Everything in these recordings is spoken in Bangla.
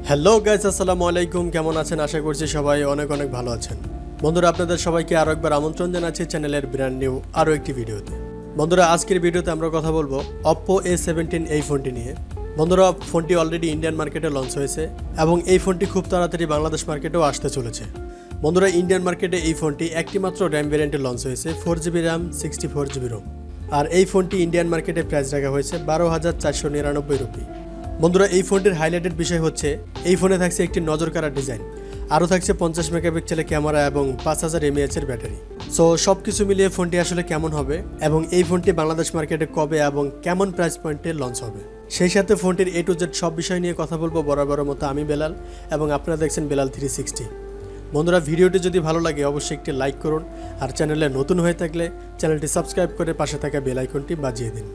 হ্যালো গাইস, আসসালামু আলাইকুম। কেমন আছেন? আশা করছি সবাই অনেক অনেক ভালো আছেন। বন্ধুরা, আপনাদের সবাইকে আরও একবার আমন্ত্রণ জানাচ্ছি চ্যানেলের ব্র্যান্ড নিউ আরও একটি ভিডিওতে। বন্ধুরা, আজকের ভিডিওতে আমরা কথা বলবো Oppo A17 এই ফোনটি নিয়ে। বন্ধুরা, ফোনটি অলরেডি ইন্ডিয়ান মার্কেটে লঞ্চ হয়েছে এবং এই ফোনটি খুব তাড়াতাড়ি বাংলাদেশ মার্কেটেও আসতে চলেছে। বন্ধুরা, ইন্ডিয়ান মার্কেটে এই ফোনটি একটি মাত্র র্যাম ভ্যারিয়েন্টে লঞ্চ হয়েছে, 4GB র্যাম 64GB রোম। আর এই ফোনটি ইন্ডিয়ান মার্কেটে প্রাইস রাখা হয়েছে 12,499 রুপি। বন্ধুরা, এই ফোনটির হাইলাইটেড বিষয় হচ্ছে এই ফোনে থাকছে একটি নজর কাড়া ডিজাইন, আরও থাকছে 50 মেগাপিক্সেলের ক্যামেরা এবং 5000 mAh এর ব্যাটারি। সো সব কিছু মিলিয়ে ফোনটি আসলে কেমন হবে এবং এই ফোনটি বাংলাদেশ মার্কেটে কবে এবং কেমন প্রাইস পয়েন্টে লঞ্চ হবে, সেই সাথে ফোনটির A to Z সব বিষয় নিয়ে কথা বলবো বরাবর মতো আমি বেলাল, এবং আপনারা দেখছেন Belal360। বন্ধুরা, ভিডিওটি যদি ভালো লাগে অবশ্যই একটি লাইক করুন, আর চ্যানেলে নতুন হয়ে থাকলে চ্যানেলটি সাবস্ক্রাইব করে পাশে থাকা বেল আইকনটি বাজিয়ে দিন।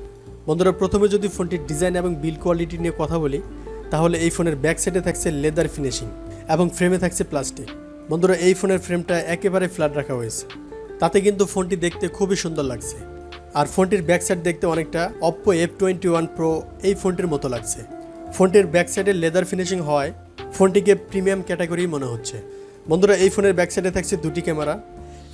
বন্ধুরা, প্রথমে যদি ফোনটির ডিজাইন এবং বিল্ড কোয়ালিটি নিয়ে কথা বলি, তাহলে এই ফোনের ব্যাক সাইডে থাকছে লেদার ফিনিশিং এবং ফ্রেমে থাকছে প্লাস্টিক। বন্ধুরা, এই ফোনের ফ্রেমটা একেবারে ফ্ল্যাট রাখা হয়েছে, তাতে কিন্তু ফোনটি দেখতে খুবই সুন্দর লাগছে। আর ফোনটির ব্যাক সাইড দেখতে অনেকটা Oppo A21 Pro এই ফোনটির মতো লাগছে। ফোনটির ব্যাক সাইডে লেদার ফিনিশিং হওয়ায় ফোনটিকে প্রিমিয়াম ক্যাটাগরি মনে হচ্ছে। বন্ধুরা, এই ফোনের ব্যাক সাইডে থাকছে দুটি ক্যামেরা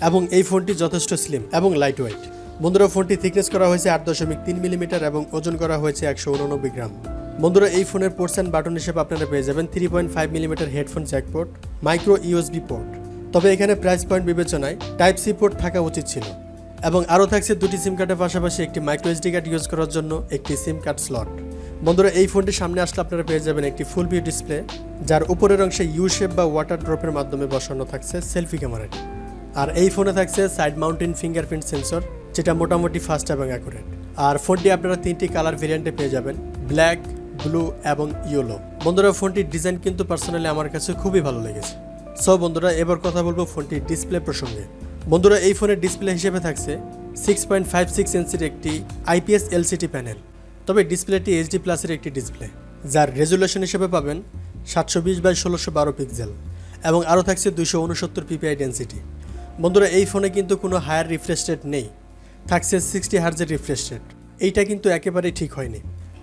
এবং এই ফোনটি যথেষ্ট স্লিম এবং লাইট ওয়েট। বন্ধুরা, ফোনটি থিকনেস করা হয়েছে 8.3 মিলিমিটার এবং ওজন করা হয়েছে 189 গ্রাম। বন্ধুরা, এই ফোনের পোর্টস অ্যান্ড বাটন হিসেবে আপনারা পেয়ে যাবেন 3.5 millimetre headphone Jack port, micro USB port. তবে এখানে প্রাইস পয়েন্ট বিবেচনায় টাইপ সি পোর্ট থাকা উচিত ছিল, এবং আরও থাকছে দুটি সিম কার্ডের পাশাপাশি একটি মাইক্রো SD কার্ড ইউজ করার জন্য একটি সিম কার্ড স্লট। বন্ধুরা, এই ফোনটির সামনে আসলে আপনারা পেয়ে যাবেন একটি ফুল ভিউ ডিসপ্লে, যার উপরের অংশে ইউ শেপ বা ওয়াটার ড্রপের মাধ্যমে বসানো থাকছে সেলফি ক্যামেরাটি। আর এই ফোনে থাকছে সাইড মাউন্টেন ফিঙ্গারপ্রিন্ট সেন্সর, যেটা মোটামুটি ফাস্ট এবং অ্যাকুরেট। আর ফোনটি আপনারা তিনটি কালার ভেরিয়েন্টে পেয়ে যাবেন, ব্ল্যাক, ব্লু এবং ইয়েলো। বন্ধুরা, ফোনটির ডিজাইন কিন্তু পার্সোনালি আমার কাছে খুবই ভালো লেগেছে। সো বন্ধুরা, এবার কথা বলবো ফোনটির ডিসপ্লে প্রসঙ্গে। বন্ধুরা, এই ফোনের ডিসপ্লে হিসেবে থাকছে 6.56 ইঞ্চির একটি IPS LCD প্যানেল। তবে ডিসপ্লেটি HD প্লাসের একটি ডিসপ্লে, যার রেজুলেশন হিসেবে পাবেন 720x1612 পিক্সেল, এবং আরও থাকছে 269 PPI ডেন্সিটি। বন্ধুরা, এই ফোনে কিন্তু কোনো হায়ার রিফ্রেশ রেট নেই, থাকছে 60 হার্জের রিফ্রেশ রেট। এইটা কিন্তু একেবারেই ঠিক হয়নি,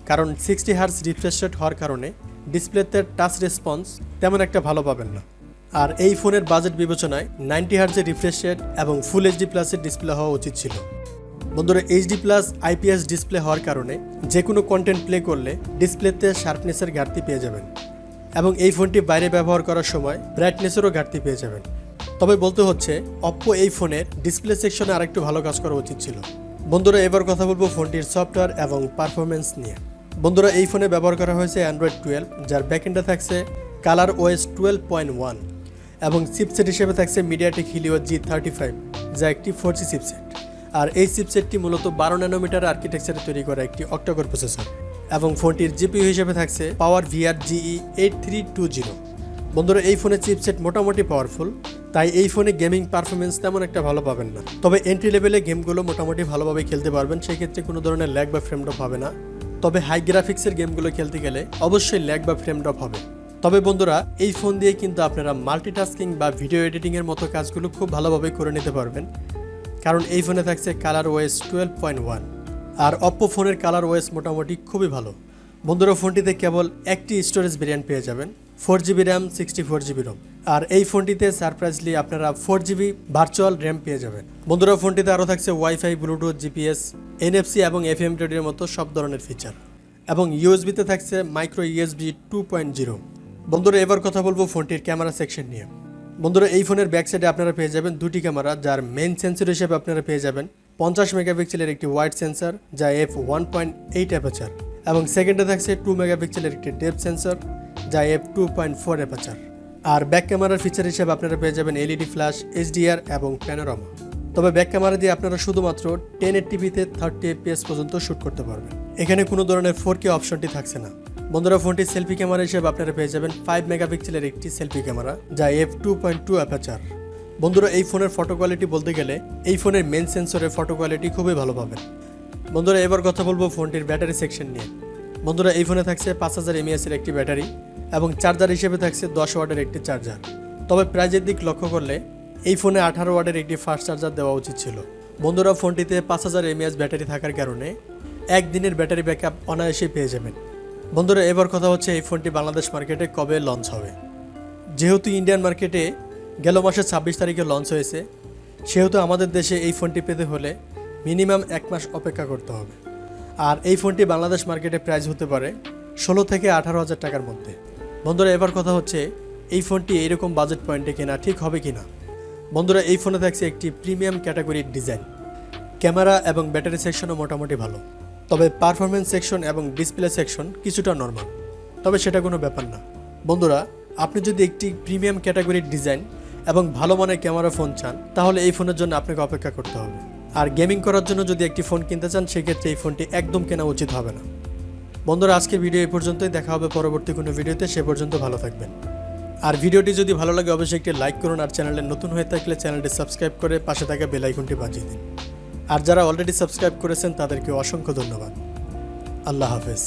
কারণ 60 হার্জ রিফ্রেশ রেট হওয়ার কারণে ডিসপ্লেতে টাচ রেসপন্স তেমন একটা ভালো পাবেন না। আর এই ফোনের বাজেট বিবেচনায় 90 হার্জের রিফ্রেশ রেট এবং ফুল HD প্লাসের ডিসপ্লে হওয়া উচিত ছিল। বন্ধুরা, HD প্লাস IPS ডিসপ্লে হওয়ার কারণে যে কোনো কন্টেন্ট প্লে করলে ডিসপ্লেতে শার্পনেসের ঘাটতি পেয়ে যাবেন, এবং এই ফোনটি বাইরে ব্যবহার করার সময় ব্রাইটনেসেরও ঘাটতি পেয়ে যাবেন। তবে বলতে হচ্ছে Oppo এই ফোনের ডিসপ্লে সেকশনে আরেকটু ভালো কাজ করা উচিত ছিল। বন্ধুরা, এবার কথা বলবো ফোনটির সফটওয়্যার এবং পারফরমেন্স নিয়ে। বন্ধুরা, এই ফোনে ব্যবহার করা হয়েছে Android 12, যার ব্যাকএন্ডে থাকছে ColorOS 12.1 এবং চিপসেট হিসেবে থাকছে MediaTek Helio G35, যা একটি 4G চিপসেট। আর এই চিপসেটটি মূলত 12 ন্যানোমিটার আর্কিটেকচারে তৈরি করা একটি অক্টাকোর প্রসেসর, এবং ফোনটির GPU হিসেবে থাকছে PowerVR GE8320। বন্ধুরা, এই ফোনের চিপসেট মোটামুটি পাওয়ারফুল, তাই এই ফোনে গেমিং পারফরমেন্স তেমন একটা ভালো পাবেন না। তবে এন্ট্রি লেভেলে গেমগুলো মোটামুটি ভালোভাবে খেলতে পারবেন, সেই ক্ষেত্রে কোনো ধরনের ল্যাগ বা ফ্রেম ড্রপ হবে না। তবে হাই গ্রাফিক্সের গেমগুলো খেলতে গেলে অবশ্যই ল্যাগ বা ফ্রেম ড্রপ হবে। তবে বন্ধুরা, এই ফোন দিয়ে কিন্তু আপনারা মাল্টিটাস্কিং বা ভিডিও এডিটিংয়ের মতো কাজগুলো খুব ভালোভাবে করে নিতে পারবেন, কারণ এই ফোনে থাকছে ColorOS 12.1। আর Oppo ফোনের ColorOS মোটামুটি খুবই ভালো। বন্ধুরা, ফোনটিতে কেবল একটি স্টোরেজ ভেরিয়েন্ট পেয়ে যাবেন, 4GB র্যাম 64GB রোম। আর এই ফোনটিতে সারপ্রাইজলি আপনারা 4GB ভার্চুয়াল র্যাম পেয়ে যাবেন। বন্ধুরা, ফোনটিতে আরও থাকছে ওয়াইফাই, ব্লুটুথ, GPS, NFC এবং FM রেডিওর মতো সব ধরনের ফিচার, এবং USB-তে থাকছে মাইক্রো USB 2.0। বন্ধুরা, এবার কথা বলবো ফোনটির ক্যামেরা সেকশন নিয়ে। বন্ধুরা, এই ফোনের ব্যাক সাইডে আপনারা পেয়ে যাবেন দুটি ক্যামেরা, যার মেইন সেন্সর হিসেবে আপনারা পেয়ে যাবেন 50 মেগাপিক্সেলের একটি ওয়াইড সেন্সর, যা f1.8 অ্যাপারচার, এবং সেকেন্ডে থাকছে 2 মেগাপিক্সেলের একটি ডেপথ সেন্সর, যা f2.4 অ্যাপারচার। আর ব্যাক ক্যামেরার ফিচার হিসেবে আপনারা পেয়ে যাবেন LED ফ্ল্যাশ, HDR এবং প্যানোরামা। তবে ব্যাক ক্যামেরা দিয়ে আপনারা শুধুমাত্র 1080p-তে 30 fps পর্যন্ত শ্যুট করতে পারবেন। এখানে কোনো ধরনের 4K অপশনটি থাকছে না। বন্ধুরা, ফোনটি সেলফি ক্যামেরা হিসেবে আপনারা পেয়ে যাবেন 5 মেগাপিক্সেলের একটি সেলফি ক্যামেরা, যা f2.2 অ্যাপারচার। বন্ধুরা, এই ফোনের ফটো কোয়ালিটি বলতে গেলে এই ফোনের মেন সেন্সরের ফটো কোয়ালিটি খুবই ভালো পাবেন। বন্ধুরা, এবার কথা বলবো ফোনটির ব্যাটারি সেকশন নিয়ে। বন্ধুরা, এই ফোনে থাকছে 5000 mAh একটি ব্যাটারি, এবং চার্জার হিসেবে থাকছে 10 ওয়াটের একটি চার্জার। তবে প্রাইজের দিক লক্ষ্য করলে এই ফোনে 18 ওয়াটের একটি ফাস্ট চার্জার দেওয়া উচিত ছিল। বন্ধুরা, ফোনটিতে 5000 mAh ব্যাটারি থাকার কারণে একদিনের ব্যাটারি ব্যাকআপ অনায়াসেই পেয়ে যাবেন। বন্ধুরা এবার কথা হচ্ছে এই ফোনটি বাংলাদেশ মার্কেটে কবে লঞ্চ হবে। যেহেতু ইন্ডিয়ান মার্কেটে গেল মাসের 26 তারিখে লঞ্চ হয়েছে, সেহেতু আমাদের দেশে এই ফোনটি পেতে হলে মিনিমাম 1 মাস অপেক্ষা করতে হবে। আর এই ফোনটি বাংলাদেশ মার্কেটে প্রাইস হতে পারে 16 থেকে 18,000 টাকার মধ্যে। বন্ধুরা এবার কথা হচ্ছে এই ফোনটি এইরকম বাজেট পয়েন্টে কেনা ঠিক হবে কি না। বন্ধুরা এই ফোনে থাকছে একটি প্রিমিয়াম ক্যাটাগরির ডিজাইন, ক্যামেরা এবং ব্যাটারি সেকশনও মোটামুটি ভালো, তবে পারফরমেন্স সেকশন এবং ডিসপ্লে সেকশন কিছুটা নর্মাল, তবে সেটা কোনো ব্যাপার না। বন্ধুরা আপনি যদি একটি প্রিমিয়াম ক্যাটাগরির ডিজাইন এবং ভালো মানের ক্যামেরা ফোন চান, তাহলে এই ফোনের জন্য আপনাকে অপেক্ষা করতে হবে। আর গেমিং করার জন্য যদি একটি ফোন কিনতে চান, সেক্ষেত্রে এই ফোনটি একদম কেনা উচিত হবে না। বন্ধুরা আজকের ভিডিও এই পর্যন্তই, দেখা হবে পরবর্তী কোনো ভিডিওতে, সে পর্যন্ত ভালো থাকবেন। আর ভিডিওটি যদি ভালো লাগে অবশ্যই একটি লাইক করুন, আর চ্যানেলে নতুন হয়ে থাকলে চ্যানেলটি সাবস্ক্রাইব করে পাশে থাকা বেল আইকনটি বাজিয়ে দিন। আর যারা অলরেডি সাবস্ক্রাইব করেছেন তাদেরকে অসংখ্য ধন্যবাদ। আল্লাহ হাফেজ।